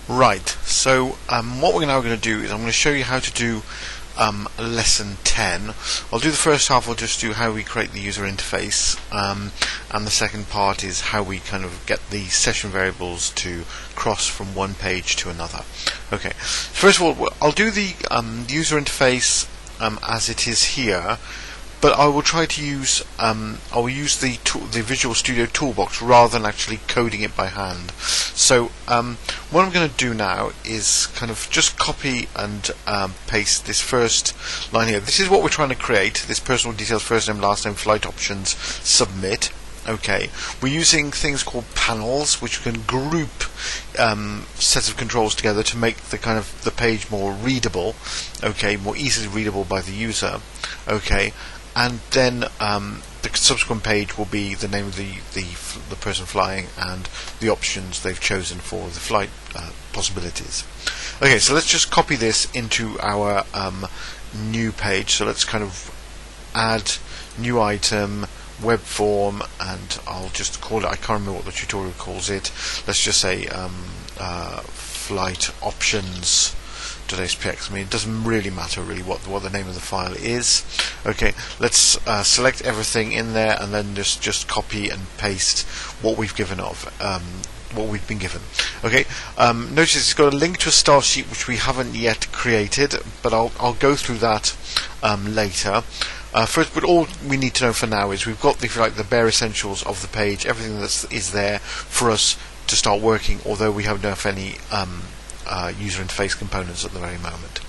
Right, so what we're now going to do is I'm going to show you how to do lesson 10. I'll do the first half, I'll just do how we create the user interface, and the second part is how we kind of get the session variables to cross from one page to another. Okay, first of all, I'll do the user interface as it is here, but I will try to use I will use the Visual Studio Toolbox rather than actually coding it by hand. So what I'm going to do now is kind of just copy and paste this first line here. This is what we're trying to create, this personal details, first name, last name, flight options, submit. Okay, we're using things called panels, which can group sets of controls together to make the kind of the page more readable. Okay, more easily readable by the user. Okay, and then the subsequent page will be the name of the person flying and the options they've chosen for the flight possibilities. Okay, so let's just copy this into our new page. So let's kind of add new item, web form, and I'll just call it, I can't remember what the tutorial calls it, let's just say flight options .spx. I mean, it doesn't really matter really what the name of the file is. Okay, let's select everything in there and then just copy and paste what we've given what we've been given. Okay, notice it's got a link to a style sheet which we haven't yet created, but I'll go through that later. First, but all we need to know for now is we've got the bare essentials of the page, everything that is there for us to start working, although we haven't enough any user interface components at the very moment.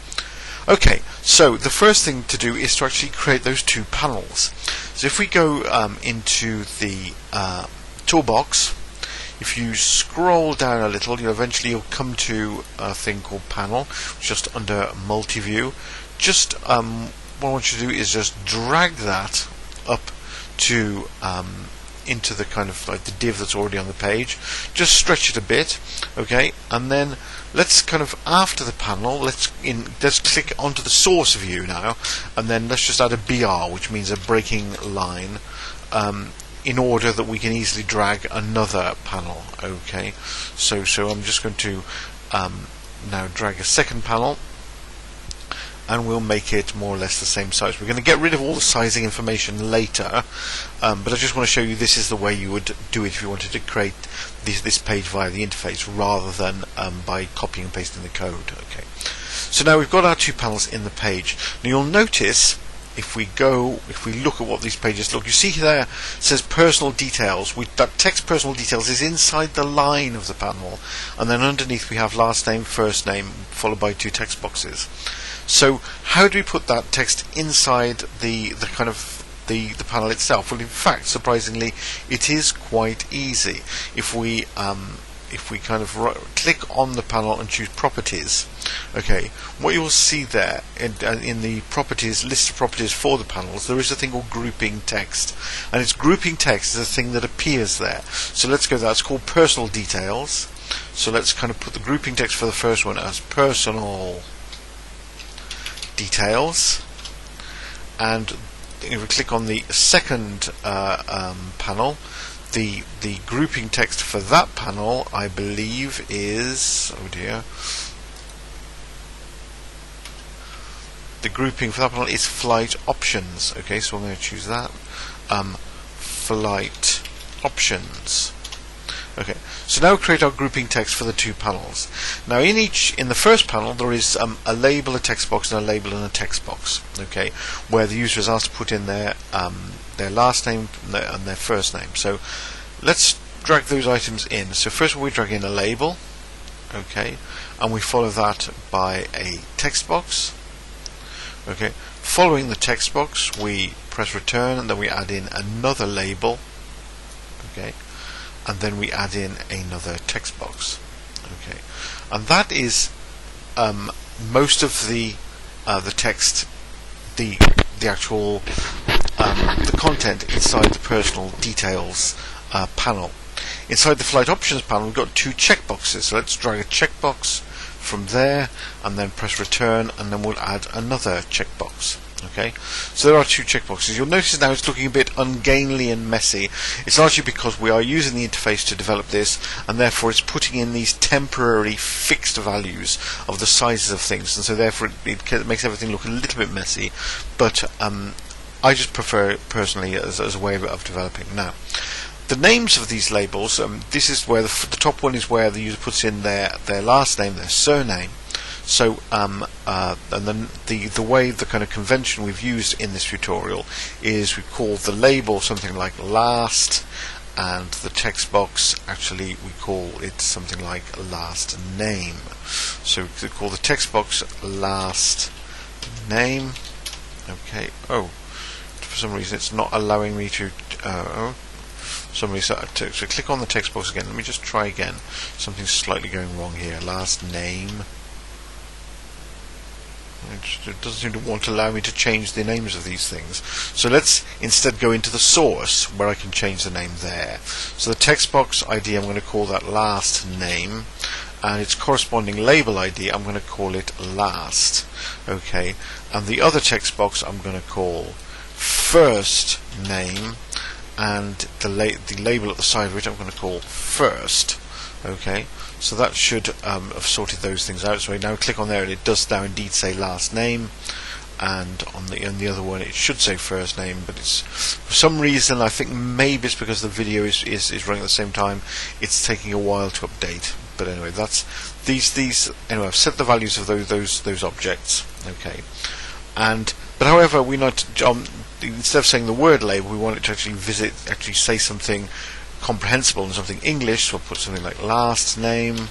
Okay, so the first thing to do is to actually create those two panels. So if we go into the toolbox, if you scroll down a little, eventually you'll come to a thing called panel, just under multi-view. Just what I want you to do is just drag that up to into the kind of like the div that's already on the page. Just stretch it a bit, okay, and then let's kind of after the panel, let's click onto the source view now, and then let's just add a BR, which means a breaking line, in order that we can easily drag another panel. Okay, so I'm just going to now drag a second panel, and we'll make it more or less the same size. We're going to get rid of all the sizing information later, but I just want to show you this is the way you would do it if you wanted to create this page via the interface rather than by copying and pasting the code. Okay, so now we've got our two panels in the page. Now you'll notice if we look at what these pages look, you see there it says personal details. That text personal details is inside the line of the panel, and then underneath we have last name, first name, followed by two text boxes. So how do we put that text inside the kind of the panel itself? Well, in fact, surprisingly, it is quite easy. If we kind of click on the panel and choose properties, okay, what you will see there in the properties, list of properties for the panels, there is a thing called grouping text, and it's grouping text is a thing that appears there. So let's go there. It's called personal details. So let's kind of put the grouping text for the first one as personal details, and if we click on the second panel, the grouping text for that panel, I believe, is, oh dear, the grouping for that panel is flight options. Okay, so I'm going to choose that, flight options. Okay, so now we create our grouping text for the two panels. Now in the first panel there is a label, a text box, and a label and a text box. Okay, where the user is asked to put in their last name and their first name. So let's drag those items in. So first of all we drag in a label, okay, and we follow that by a text box. Okay, following the text box we press return, and then we add in another label. Okay, and then we add in another text box. Okay, and that is most of the text, the actual the content inside the personal details panel. Inside the flight options panel we've got two checkboxes, so let's drag a checkbox from there and then press return, and then we'll add another checkbox. Okay, so there are two checkboxes. You'll notice now it's looking a bit ungainly and messy. It's largely because we are using the interface to develop this, and therefore it's putting in these temporary fixed values of the sizes of things, and so therefore it makes everything look a little bit messy. But I just prefer it personally as a way of developing. Now, the names of these labels, this is where the top one is where the user puts in their last name, their surname. So, and then the way, the kind of convention we've used in this tutorial is we call the label something like last, and the text box, actually we call it something like last name. So we call the text box last name. Okay. Oh, for some reason it's not allowing me to. For some reason, so click on the text box again. Let me just try again. Something's slightly going wrong here. Last name. It doesn't seem to want to allow me to change the names of these things. So let's instead go into the source where I can change the name there. So the text box ID, I'm going to call that last name, and its corresponding label ID, I'm going to call it last. Okay, and the other text box I'm going to call first name, and the label at the side of it I'm going to call first. Okay, so that should have sorted those things out. So I now click on there, and it does now indeed say last name, and on the other one it should say first name, but it's for some reason, I think maybe it's because the video is running at the same time, it's taking a while to update. But anyway, that's these anyway, I've set the values of those objects. Okay, but however, we not instead of saying the word label, we want it to actually say something comprehensible and something English. So we'll put something like last name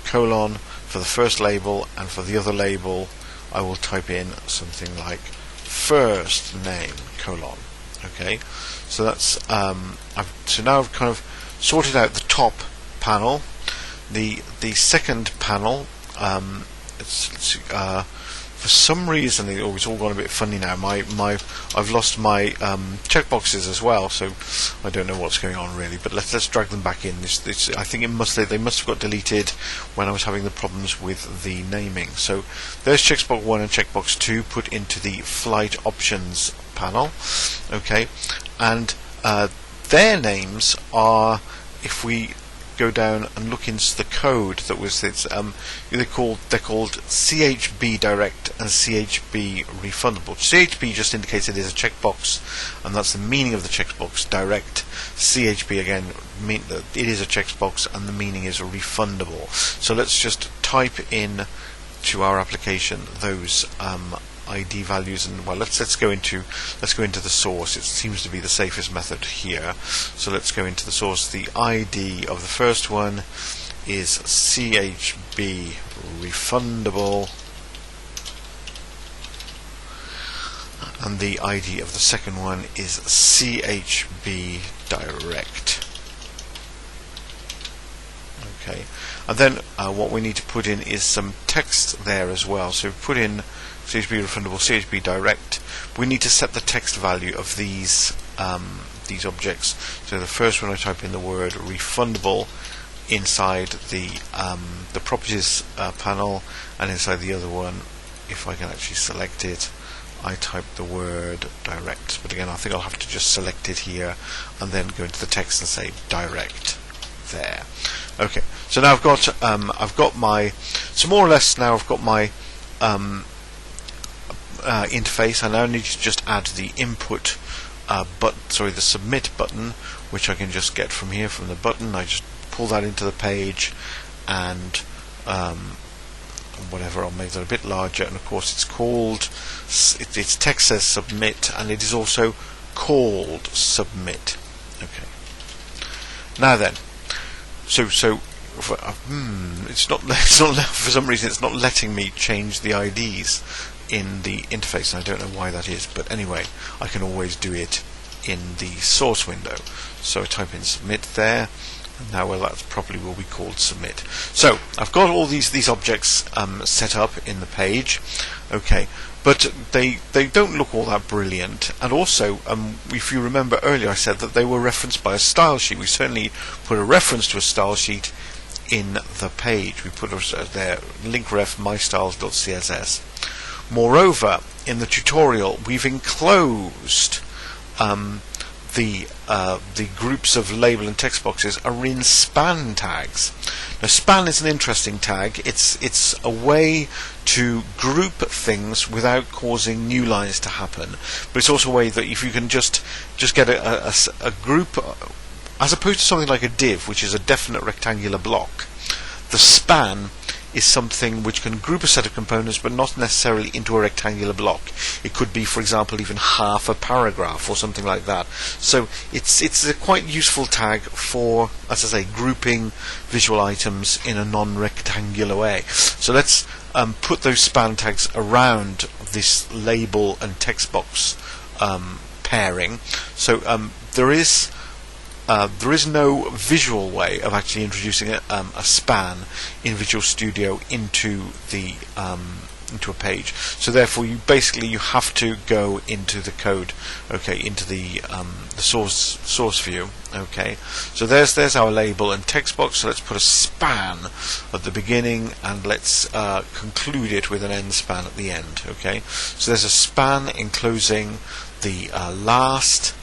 colon for the first label, and for the other label I will type in something like first name colon. Okay, so that's so now I've kind of sorted out the top panel. The second panel, for some reason it's all gone a bit funny now. I've lost my checkboxes as well, so I don't know what's going on really. But let's drag them back in. I think they must have got deleted when I was having the problems with the naming. So there's checkbox 1 and checkbox 2 put into the flight options panel. Okay, and their names are, if we go down and look into the code that was they're called CHB direct and CHB refundable. CHB just indicates it is a checkbox, and that's the meaning of the checkbox. Direct, CHB again mean that it is a checkbox, and the meaning is refundable. So let's just type in to our application those ID values, and well, let's go into the source. It seems to be the safest method here. So let's go into the source. The ID of the first one is CHB refundable, and the ID of the second one is CHB direct. Okay, and then what we need to put in is some text there as well. So put in CHB refundable, CHB direct. We need to set the text value of these objects. So the first one, I type in the word refundable inside the properties panel, and inside the other one, if I can actually select it, I type the word direct. But again, I think I'll have to just select it here and then go into the text and say direct there. Okay, so now I've got my, so more or less now I've got my interface. I now need to just add the input the submit button, which I can just get from here, from the button. I just pull that into the page, and whatever, I'll make that a bit larger, and of course it's called, its text says submit, and it is also called submit. Okay, now then, so it's not for some reason it's not letting me change the IDs in the interface, and I don't know why that is, but anyway, I can always do it in the source window. So I type in submit there, and now, well, that probably will be called submit. So I've got all these objects set up in the page. Okay, but they don't look all that brilliant, and also if you remember earlier I said that they were referenced by a style sheet. We certainly put a reference to a style sheet in the page. We put there link ref mystyles.css. Moreover, in the tutorial we've enclosed the groups of label and text boxes are in span tags. Now, span is an interesting tag. It's a way to group things without causing new lines to happen, but it's also a way that if you can just get a group, as opposed to something like a div, which is a definite rectangular block, the span is something which can group a set of components but not necessarily into a rectangular block. It could be, for example, even half a paragraph or something like that. So it's a quite useful tag for, as I say, grouping visual items in a non-rectangular way. So let's put those span tags around this label and text box pairing. So there is no visual way of actually introducing a span in Visual Studio into a page. So therefore, you have to go into the code, okay, into the source view. Okay, so there's our label and text box. So let's put a span at the beginning, and let's conclude it with an end span at the end. Okay, so there's a span enclosing the last,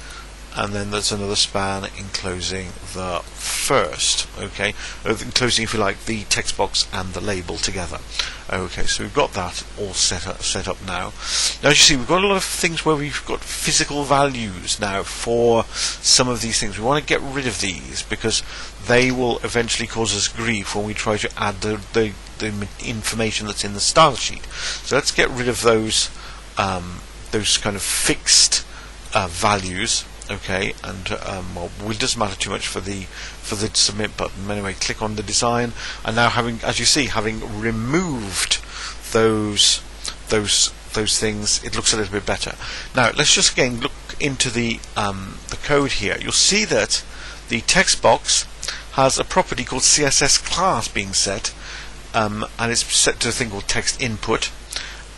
and then there's another span enclosing the first, okay, enclosing, if you like, the text box and the label together. Okay, so we've got that all set up now. Now, as you see, we've got a lot of things where we've got physical values now for some of these things. We want to get rid of these because they will eventually cause us grief when we try to add the information that's in the style sheet. So let's get rid of those kind of fixed values. Okay, and well, it doesn't matter too much for the submit button. Anyway, click on the design, and now as you see, having removed those things, it looks a little bit better. Now let's just again look into the code here. You'll see that the text box has a property called CSS class being set, and it's set to a thing called text input,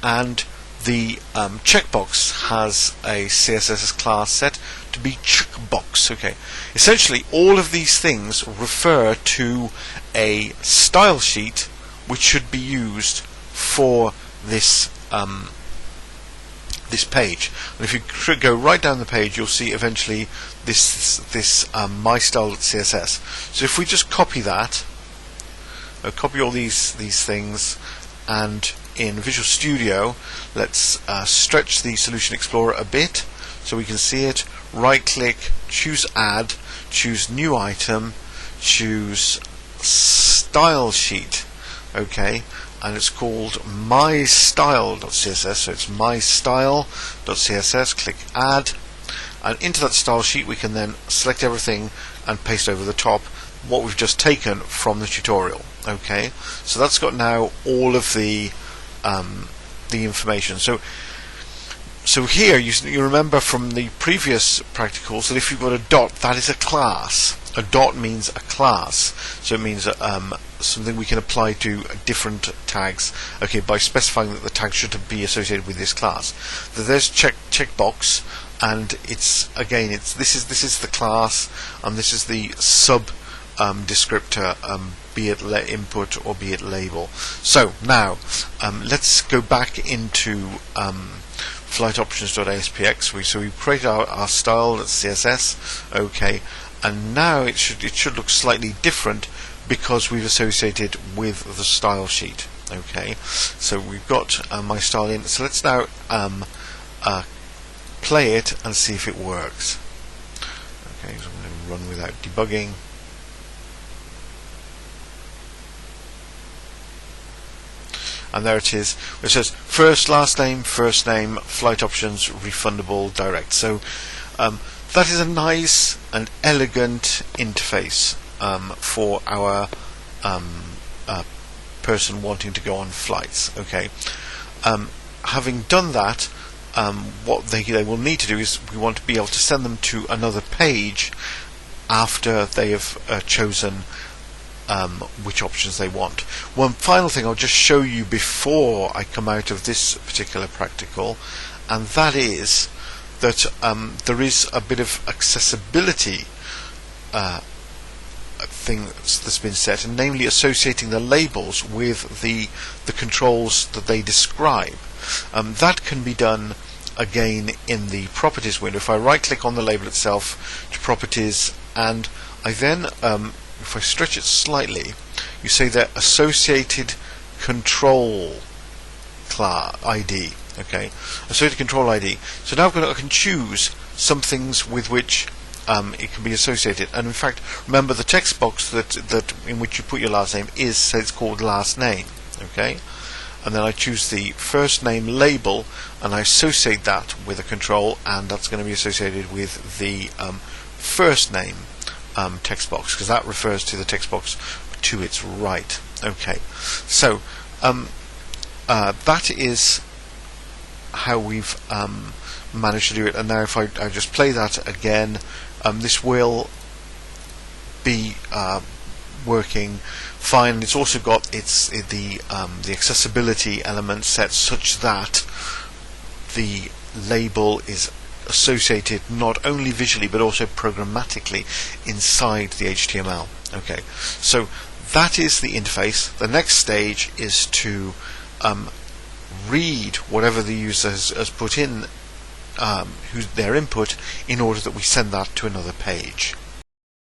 and the checkbox has a CSS class set to be checkbox. Okay, essentially all of these things refer to a style sheet which should be used for this this page. And if you go right down the page, you'll see eventually this mystyle.css. So if we just copy that, copy all these things, and in Visual Studio, let's stretch the Solution Explorer a bit so we can see it. Right click, choose Add, choose New Item, choose Style Sheet, okay, and it's called mystyle.css, so it's mystyle.css. Click Add, and into that style sheet we can then select everything and paste over the top what we've just taken from the tutorial. Okay, so that's got now all of the information. So here you remember from the previous practicals that if you've got a dot, that is a class. A dot means a class, so it means something we can apply to different tags. Okay, by specifying that the tag should be associated with this class. So there's checkbox, and this is the class, and this is the sub descriptor, be it input or be it label. So now let's go back into flightoptions.aspx. So we've created our style, that's CSS, okay, and now it should look slightly different because we've associated with the style sheet. Okay, so we've got my style in. So let's now play it and see if it works. Okay, so I'm going to run without debugging. And there it is. It says first name, flight options, refundable, direct. So that is a nice and elegant interface for our person wanting to go on flights. Okay. Having done that, what they will need to do is we want to be able to send them to another page after they have chosen which options they want. One final thing I'll just show you before I come out of this particular practical, and that is that there is a bit of accessibility thing that's been set, and namely associating the labels with the controls that they describe. That can be done again in the properties window. If I right click on the label itself to properties, and I then if I stretch it slightly, you say that associated control ID. Okay, associated control ID. So now I can choose some things with which it can be associated. And in fact, remember the text box that in which you put your last name it's called last name. Okay, and then I choose the first name label and I associate that with a control, and that's going to be associated with the first name text box, because that refers to the text box to its right. Okay, so that is how we've managed to do it. And now if I just play that again, this will be working fine. It's also got the accessibility element set such that the label is associated not only visually but also programmatically inside the HTML. Okay, so that is the interface. The next stage is to read whatever the user has put in, their input, in order that we send that to another page.